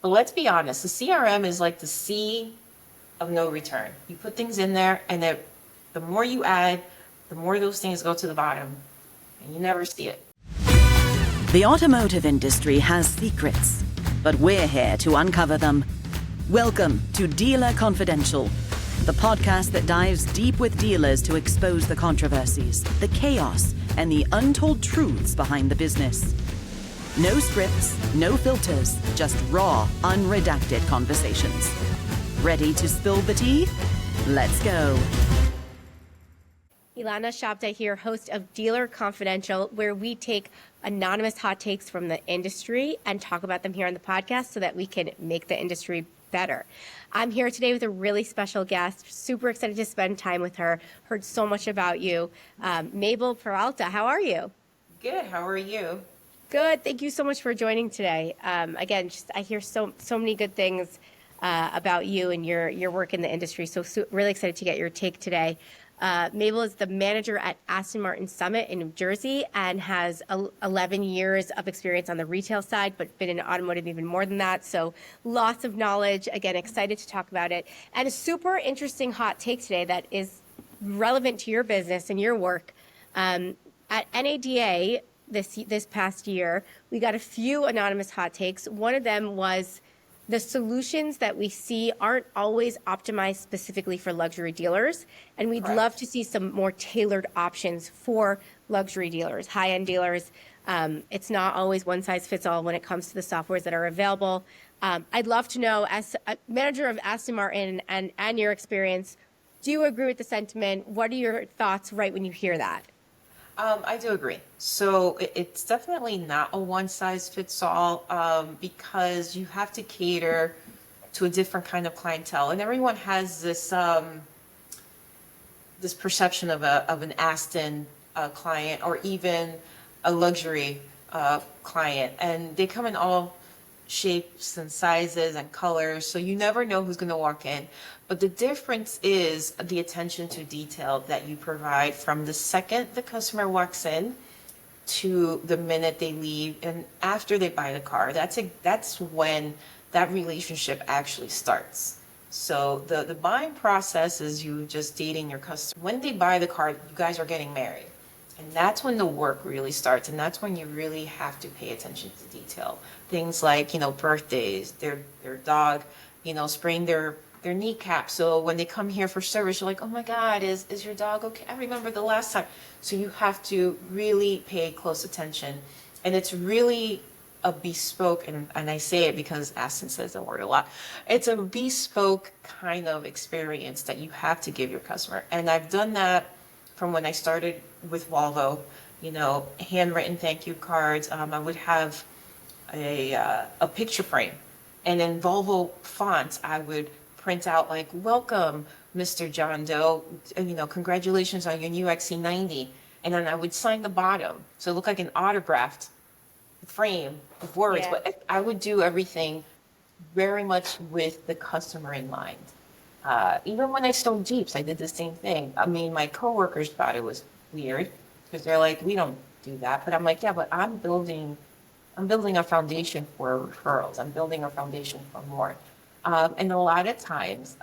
But let's be honest, the CRM is like the sea of no return. You put things in there, and the more you add, the more those things go to the bottom, and you never see it. The automotive industry has secrets, but we're here to uncover them. Welcome to Dealer Confidential, the podcast that dives deep with dealers to expose the controversies, the chaos, and the untold truths behind the business. No scripts, no filters, just raw, unredacted conversations. Ready to spill the tea? Let's go. Ilana Shabtay here, host of Dealer Confidential, where we take anonymous hot takes from the industry and talk about them here on the podcast so that we can make the industry better. I'm here today with a really special guest. Super excited to spend time with her. Heard so much about you. Mabel Peralta, how are you? Good. How are you? Good. Thank you so much for joining today. Again, I hear so many good things about you and your work in the industry. So really excited to get your take today. Mabel is the manager at Aston Martin Summit in New Jersey and has 11 years of experience on the retail side, but been in automotive even more than that. So lots of knowledge. Again, excited to talk about it. And a super interesting hot take today that is relevant to your business and your work. At NADA this past year, we got a few anonymous hot takes. One of them was the solutions that we see aren't always optimized specifically for luxury dealers. And we'd love to see some more tailored options for luxury dealers, high-end dealers. It's not always one size fits all when it comes to the softwares that are available. I'd love to know, as a manager of Aston Martin and your experience, do you agree with the sentiment? What are your thoughts right when you hear that? I do agree. So it's definitely not a one size fits all because you have to cater to a different kind of clientele, and everyone has this this perception of an Aston client or even a luxury client, and they come in all shapes and sizes and colors, so you never know who's going to walk in. But the difference is the attention to detail that you provide from the second the customer walks in to the minute they leave and after they buy the car. That's when that relationship actually starts. So the buying process is you just dating your customer. When they buy the car, you guys are getting married. And that's when the work really starts. And that's when you really have to pay attention to detail. Things like, birthdays, their dog, sprained their kneecap. So when they come here for service, you're like, oh my God, is your dog okay? I remember the last time. So you have to really pay close attention. And it's really a bespoke, and I say it because Aston says the word a lot. It's a bespoke kind of experience that you have to give your customer. And I've done that from when I started with Volvo, handwritten thank you cards. I would have a picture frame, and in Volvo fonts, I would print out like, welcome, Mr. John Doe, congratulations on your new XC90. And then I would sign the bottom. So it looked like an autographed frame of words, but I would do everything very much with the customer in mind. Even when I sold Jeeps, I did the same thing. I mean, my coworkers thought it was weird because they're like, we don't do that. But I'm like, yeah, but I'm building a foundation for referrals. I'm building a foundation for more. And a lot of times,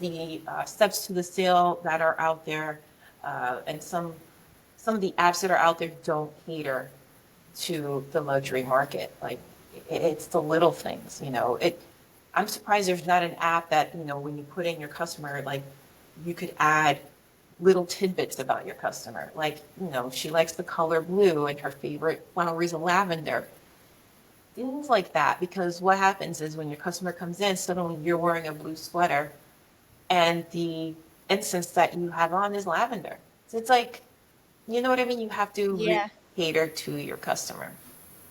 the steps to the sale that are out there, and some of the apps that are out there don't cater to the luxury market. Like it's the little things, I'm surprised there's not an app that, when you put in your customer, like you could add little tidbits about your customer. Like, she likes the color blue and her favorite flower is lavender. Things like that, because what happens is when your customer comes in, suddenly you're wearing a blue sweater and the incense that you have on is lavender. So it's like, you know what I mean? You have to cater to your customer.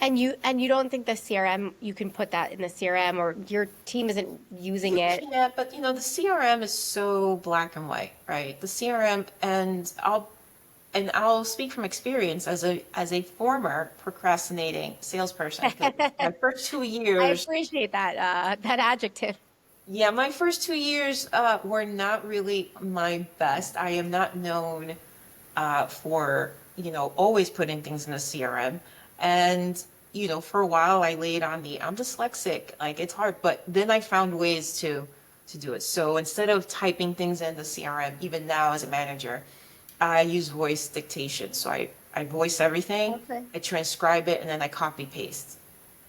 And you don't think the CRM, you can put that in the CRM, or your team isn't using it? Yeah, but the CRM is so black and white, right? The CRM, and I'll speak from experience as a former procrastinating salesperson. My first 2 years, I appreciate that adjective. Yeah, my first 2 years were not really my best. I am not known for, always putting things in the CRM. And, for a while I laid on I'm dyslexic, like it's hard, but then I found ways to do it. So instead of typing things in the CRM, even now as a manager, I use voice dictation. So I voice everything, Okay. I transcribe it, and then I copy paste.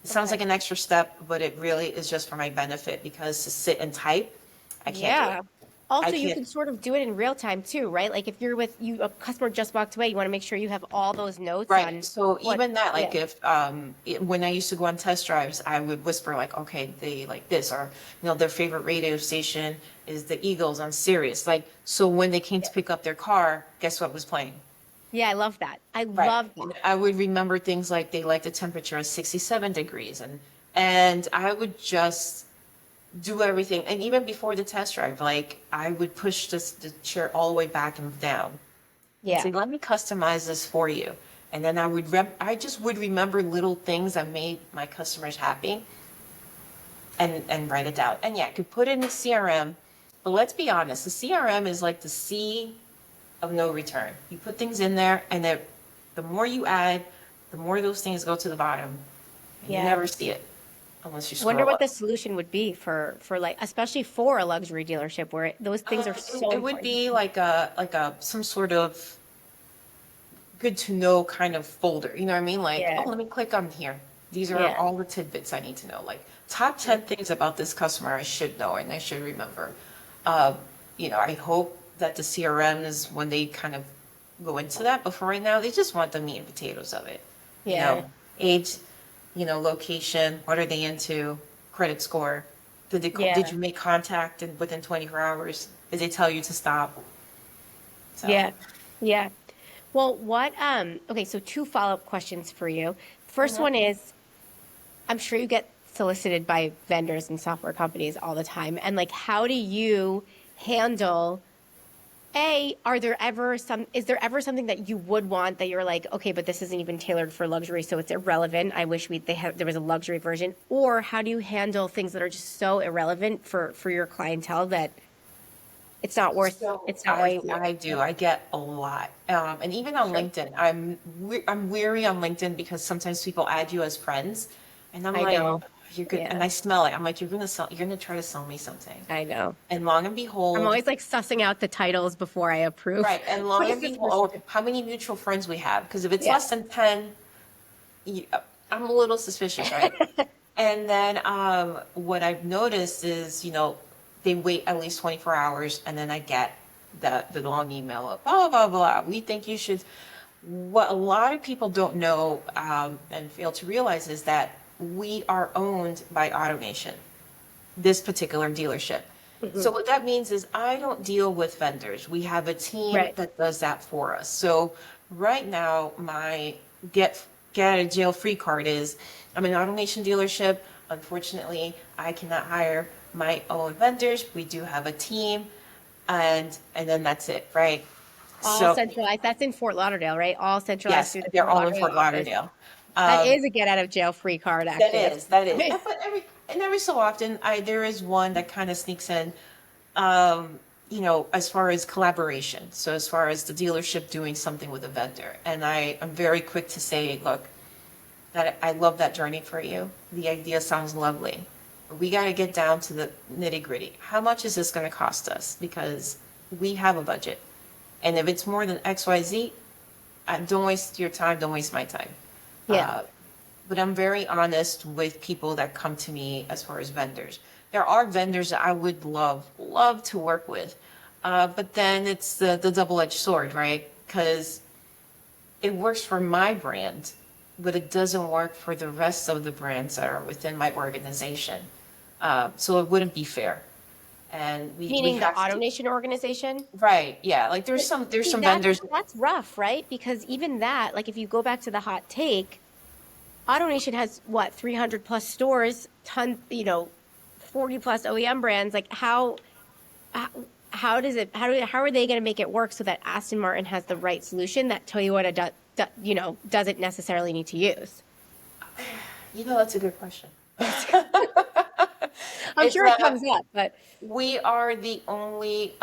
It sounds like an extra step, but it really is just for my benefit because to sit and type, I can't do Yeah. it. I Also, you can't. can sort of do it in real time too, right? Like if you're with you, a customer just walked away, you want to make sure you have all those notes Right. on So what. even that, Yeah. like if when I used to go on test drives, I would whisper like, okay, they like this, or their favorite radio station is the Eagles on Sirius. Like, so when they came to pick up their car, guess what was playing? Yeah, I love that. I Right. love that. And I would remember things like they like the temperature at 67 degrees, and I would just do everything. And even before the test drive, like I would push the chair all the way back and down and Yeah. say, let me customize this for you. And then I just would remember little things that made my customers happy and write it down. And yeah, I could put it in the CRM, but let's be honest, the CRM is like the sea of no return. You put things in there, and the more you add, the more those things go to the bottom. And you Yeah. never see it unless you Wonder scroll what up. the solution would be for like, especially for a luxury dealership where those things are so It would important. be like a some sort of good to know kind of folder. You know what I mean? Like, oh, Yeah. let me click on here. These are Yeah. all the tidbits I need to know. Like top 10 things about this customer I should know and I should remember. Uh, I hope that the CRMs, when they kind of go into that, but for right now, they just want the meat and potatoes of it. Yeah. Age, location, what are they into, credit score. Did Yeah. you make contact within 24 hours? Did they tell you to stop? So. Yeah. Yeah. Well, okay, so two follow-up questions for you. First one is, I'm sure you get solicited by vendors and software companies all the time. And like, how do you handle, is there ever something that you would want that you're like, okay, but this isn't even tailored for luxury, so it's irrelevant. I wish there was a luxury version. Or how do you handle things that are just so irrelevant for your clientele that So it's not worth I do. I get a lot, and even on Sure. LinkedIn, I'm weary on LinkedIn because sometimes people add you as friends, and I'm I like, know. you're good, and Yeah, I smell it. I'm like, you're gonna try to sell me something, I know. and long and I'm behold, always like sussing out the titles before I approve. right, and What long is and this behold, person? how many mutual friends we have? Because if it's Yeah. less than 10, you, I'm a little suspicious, right? And then what I've noticed is, they wait at least 24 hours, and then I get the long email of blah, blah, blah. We think you should. What a lot of people don't know and fail to realize is that we are owned by automation, this particular dealership. So what that means is I don't deal with vendors. We have a team Right. that does that for us. So right now, my get out of jail free card is I'm an automation dealership. Unfortunately, I cannot hire my own vendors. We do have a team, and then that's it, right? All So centralized. That's in Fort Lauderdale, right? All centralized yes, through the they're Fort all in Lauderdale Fort office. Lauderdale. That Um, is a get out of jail free card, that actually. is, that is. But every so often, there is one that kind of sneaks in, as far as collaboration. So as far as the dealership doing something with a vendor, and I am very quick to say, look, that I love that journey for you. The idea sounds lovely. But we got to get down to the nitty gritty. How much is this going to cost us? Because we have a budget, and if it's more than X, Y, Z, don't waste your time. Don't waste my time. Yeah. But I'm very honest with people that come to me as far as vendors. There are vendors that I would love to work with, but then it's the double-edged sword, right? Because it works for my brand, but it doesn't work for the rest of the brands that are within my organization. So it wouldn't be fair. And we Meaning the have to, AutoNation organization? right, yeah, like there's See, some vendors. that's rough, right? Because even that, like if you go back to the hot take, AutoNation has what, 300 plus stores, 40 plus OEM brands. Like how does it, how are they going to make it work so that Aston Martin has the right solution that Toyota doesn't necessarily need to use? That's a good question. I'm It's sure it comes up, but we are the only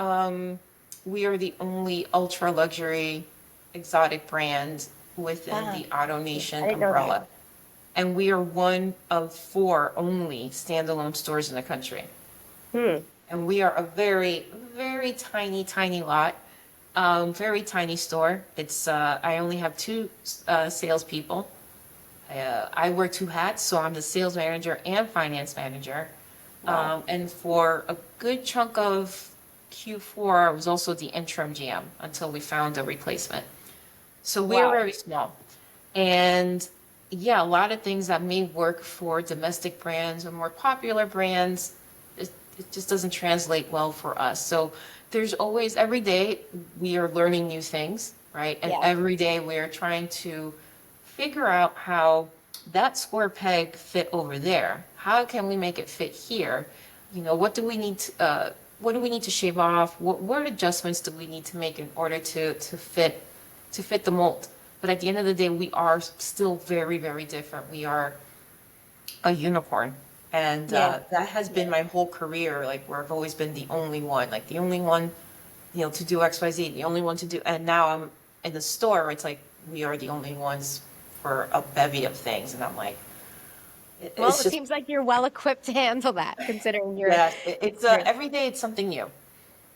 ultra luxury exotic brand within the I AutoNation didn't know that. umbrella. And we are one of 4 only standalone stores in the country. And we are a very, very tiny, tiny lot, very tiny store. It's, I only have 2 salespeople. I wear 2 hats, so I'm the sales manager and finance manager. And for a good chunk of Q4, I was also the interim GM until we found a replacement. So we're very small. And yeah, a lot of things that may work for domestic brands or more popular brands, it just doesn't translate well for us. So there's always, every day, we are learning new things, right? And every day we are trying to figure out how that square peg fit over there. How can we make it fit here? You know, what do we need to shave off? What adjustments do we need to make in order to fit the mold? But at the end of the day, we are still very, very different. We are a unicorn. And that has been my whole career, like where I've always been the only one, like the only one, you know, to do XYZ, the only one to do, and now I'm in the store, it's like we are the only ones for a bevy of things. And I'm like, Well, it seems like you're well equipped to handle that, considering you're. Yeah, it's every day it's something new.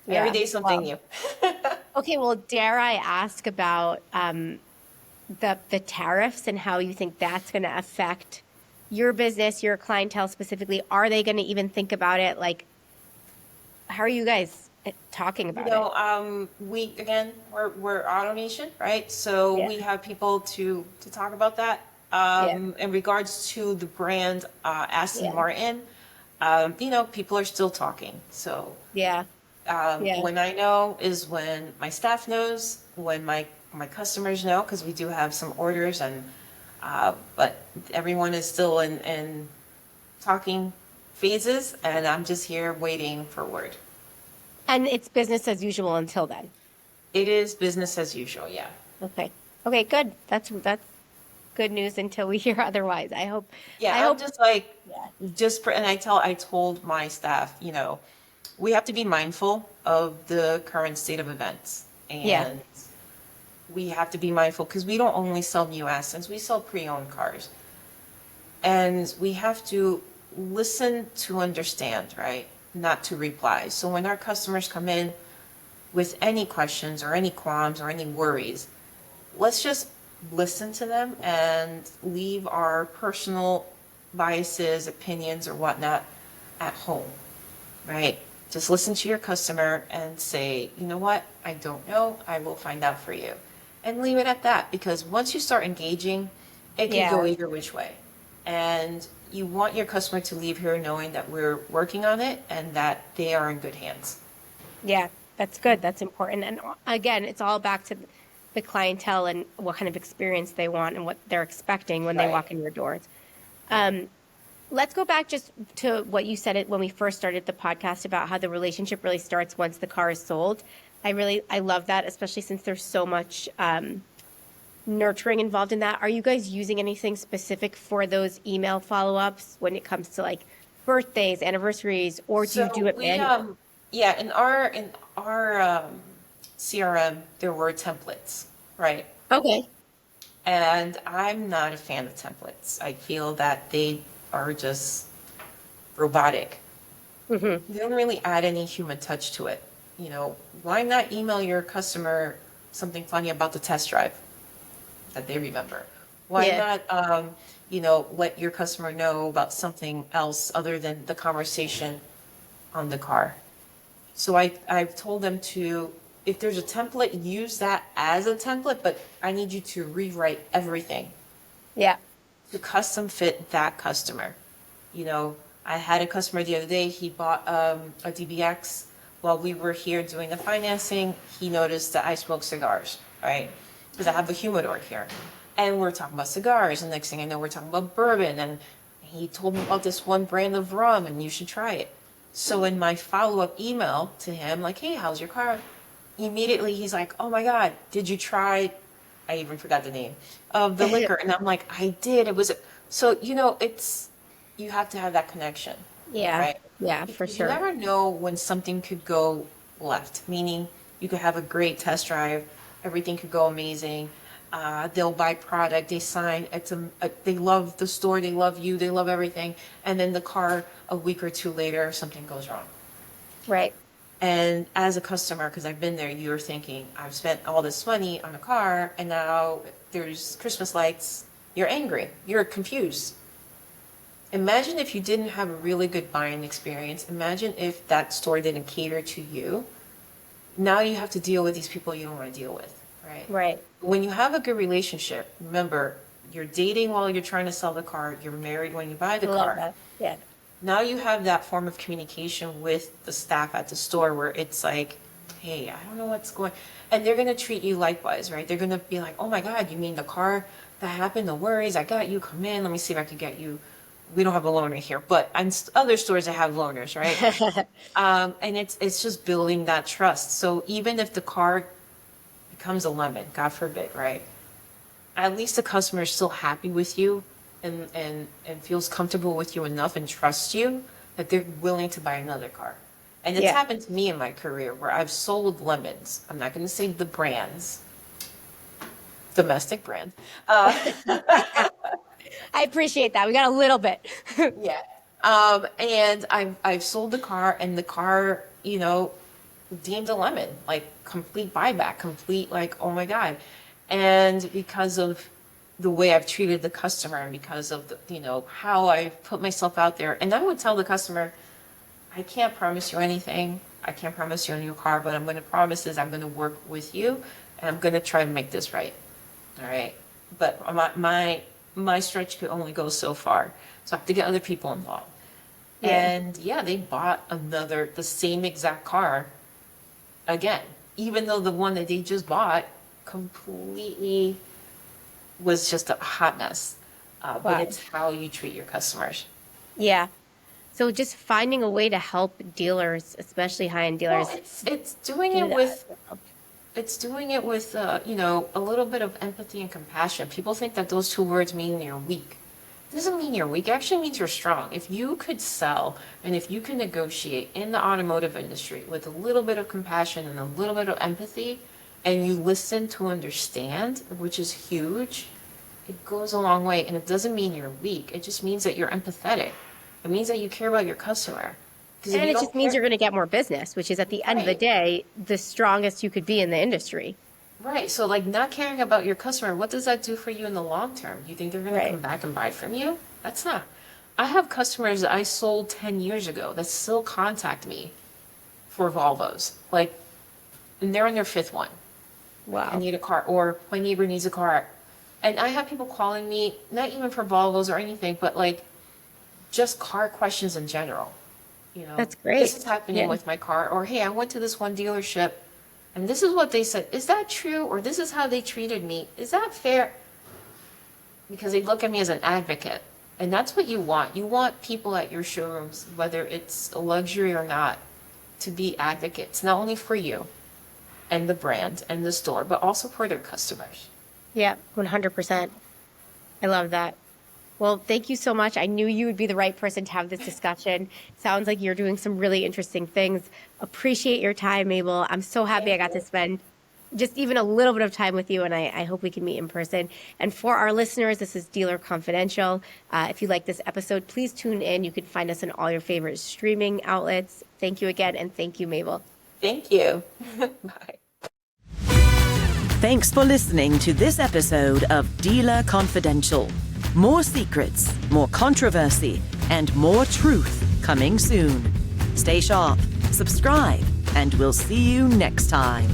Every day something new. Okay, well, dare I ask about the tariffs and how you think that's going to affect your business, your clientele specifically? Are they going to even think about it? Like, how are you guys talking about it? We're AutoNation, right? So we have people to talk about that. In regards to the brand Aston Martin, you know, people are still talking. So when I know is when my staff knows, when my customers know, because we do have some orders, and but everyone is still in talking phases, and I'm just here waiting for word. And it's business as usual until then. It is business as usual, yeah. Okay. Okay, good. That's good news until we hear otherwise. I hope. Yeah, I I'm hope, just like, and I told my staff, you know, we have to be mindful of the current state of events. And we have to be mindful because we don't only sell new Astons, we sell pre-owned cars. And we have to listen to understand, right? Not to reply. So when our customers come in with any questions or any qualms or any worries, let's just listen to them and leave our personal biases, opinions, or whatnot at home, right? Just listen to your customer and say, you know what, I don't know, I will find out for you. And leave it at that, because once you start engaging, it can go either which way. And you want your customer to leave here knowing that we're working on it and that they are in good hands. Yeah, that's good. That's important. And again, it's all back to the clientele and what kind of experience they want and what they're expecting when they walk in your doors. Let's go back just to what you said when we first started the podcast about how the relationship really starts once the car is sold. I love that, especially since there's so much nurturing involved in that. Are you guys using anything specific for those email follow-ups when it comes to like birthdays, anniversaries, or do you do it manually? Yeah, in our CRM, there were templates, right? Okay. And I'm not a fan of templates. I feel that they are just robotic. Mm-hmm. They don't really add any human touch to it. You know, why not email your customer something funny about the test drive that they remember? Why not, let your customer know about something else other than the conversation on the car? So I've told them to, if there's a template, use that as a template, but I need you to rewrite everything. Yeah. To custom fit that customer. You know, I had a customer the other day, he bought a DBX. While we were here doing the financing, he noticed that I smoke cigars, right? Because I have a humidor here. And we're talking about cigars, and next thing I know, we're talking about bourbon, and he told me about this one brand of rum, and you should try it. So in my follow-up email to him, like, hey, how's your car? Immediately, he's like, oh my God, did you try, I even forgot the name of the liquor. And I'm like, I did. It was, so, you have to have that connection. Yeah. Right? Yeah, for sure. You never know when something could go left, meaning you could have a great test drive, everything could go amazing, They'll buy product, they sign, they love the store, they love you, they love everything. And then the car, a week or two later, something goes wrong. Right. And as a customer, because I've been there, you're thinking, I've spent all this money on a car and now there's Christmas lights. You're angry. You're confused. Imagine if you didn't have a really good buying experience. Imagine if that store didn't cater to you. Now you have to deal with these people you don't want to deal with, right? Right. When you have a good relationship, remember, you're dating while you're trying to sell the car. You're married when you buy the Love car. that. Yeah. Now you have that form of communication with the staff at the store where it's like, hey, I don't know what's going, and they're going to treat you likewise, right? They're going to be like, oh my God, you mean the car that happened? No worries. I got you. Come in. Let me see if I can get you. We don't have a loaner here, but on other stores that have loaners, right? And it's just building that trust. So even if the car becomes a lemon, God forbid, right? At least the customer is still happy with you and feels comfortable with you enough and trusts you that they're willing to buy another car. And it's happened to me in my career where I've sold lemons. I'm not going to say the brands, domestic brand. I appreciate that. We got a little bit. Yeah. And I've sold the car and the car, deemed a lemon, like complete buyback, complete like, oh my God. And because of the way I've treated the customer and because of the, how I put myself out there. And I would tell the customer, I can't promise you anything. I can't promise you a new car, but I'm going to promise is I'm going to work with you and I'm going to try to make this right. All right. But my stretch could only go so far. So I have to get other people involved. Yeah. And they bought the same exact car again, even though the one that they just bought completely was just a hot mess. Wow. But it's how you treat your customers. Yeah. So just finding a way to help dealers, especially high-end dealers. Well, it's doing it with a little bit of empathy and compassion. People think that those two words mean you're weak. It doesn't mean you're weak. It actually means you're strong. If you could sell and if you can negotiate in the automotive industry with a little bit of compassion and a little bit of empathy, and you listen to understand, which is huge, it goes a long way. And it doesn't mean you're weak. It just means that you're empathetic. It means that you care about your customer. And it just means you're going to get more business, which is at the end of the day, the strongest you could be in the industry. Right. So like not caring about your customer, what does that do for you in the long term? You think they're going to come back and buy from you? That's not. I have customers that I sold 10 years ago that still contact me for Volvos. Like, and they're on their fifth one. Wow. I need a car, or my neighbor needs a car. And I have people calling me, not even for Volvos or anything, but like just car questions in general. That's great. This is happening with my car, or hey, I went to this one dealership and this is what they said. Is that true? Or this is how they treated me. Is that fair? Because they look at me as an advocate. And that's what you want. You want people at your showrooms, whether it's a luxury or not, to be advocates, not only for you and the brand and the store, but also for their customers. Yeah, 100%. I love that. Well, thank you so much. I knew you would be the right person to have this discussion. Sounds like you're doing some really interesting things. Appreciate your time, Mabel. I'm so happy I got to spend just even a little bit of time with you, and I hope we can meet in person. And for our listeners, this is Dealer Confidential. If you like this episode, please tune in. You can find us on all your favorite streaming outlets. Thank you again, and thank you, Mabel. Thank you. Bye. Thanks for listening to this episode of Dealer Confidential. More secrets, more controversy, and more truth coming soon. Stay sharp, subscribe, and we'll see you next time.